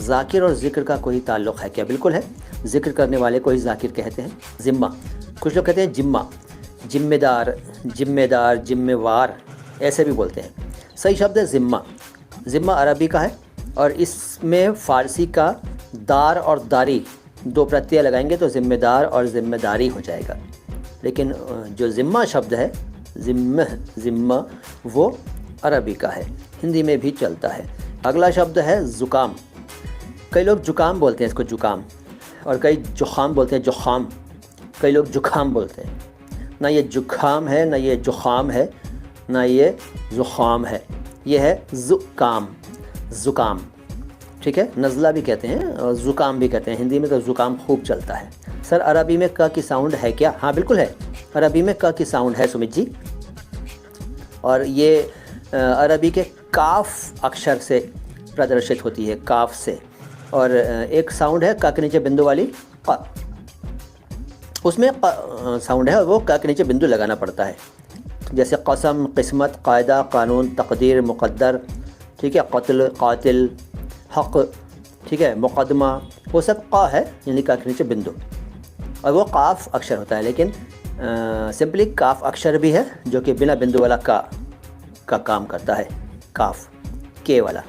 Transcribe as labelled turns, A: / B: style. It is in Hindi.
A: ज़ाकिर और ज़िक्र का कोई ताल्लुक़ है क्या? बिल्कुल है। ज़िक्र करने वाले को ही ज़ाकिर कहते हैं। ज़िम्मा, कुछ लोग कहते हैं जिम्मा, जिम्मेदार, जिम्मेदार, जिम्मेवार, ऐसे भी बोलते हैं। सही शब्द है ज़िम्मा। ज़िम्मा अरबी का है और इसमें फ़ारसी का दार और दारी दो प्रत्यय लगाएंगे तो ज़िम्मेदार और ज़िम्मेदारी हो जाएगा। लेकिन जो ज़िम्मा शब्द है, ज़िम्मा, वो अरबी का है, हिंदी में भी चलता है। अगला शब्द है ज़ुकाम। कई लोग जुकाम बोलते हैं इसको, जुकाम, और कई जुखाम बोलते हैं, जुखाम। कई लोग जुखाम बोलते हैं। ना ये जुखाम है, ना ये जुखाम है, ना ये ज़ुखाम है, ये है ज़ुकाम, ज़ुकाम। ठीक है, नज़ला भी कहते हैं और ज़ुकाम भी कहते हैं। हिंदी में तो ज़ुकाम खूब चलता है। सर अरबी में क की साउंड है क्या? हाँ बिल्कुल है, अरबी में क की साउंड है सुमित जी। और ये अरबी के काफ अक्षर से प्रदर्शित होती है, काफ से। और एक साउंड है क के नीचे बिंदु वाली, क, उसमें साउंड है और वो क के नीचे बिंदु लगाना पड़ता है। जैसे कसम, किस्मत, कायदा, कानून, तकदीर, मुक़द्दर, ठीक है, कत्ल, कातिल, हक़, ठीक है, मुक़दमा, वो सब क़ है, यानी क के नीचे बिंदु, और वो काफ अक्षर होता है। लेकिन सिंपली काफ अक्षर भी है जो कि बिना बिंदु वाला का काम करता है, काफ, के वाला।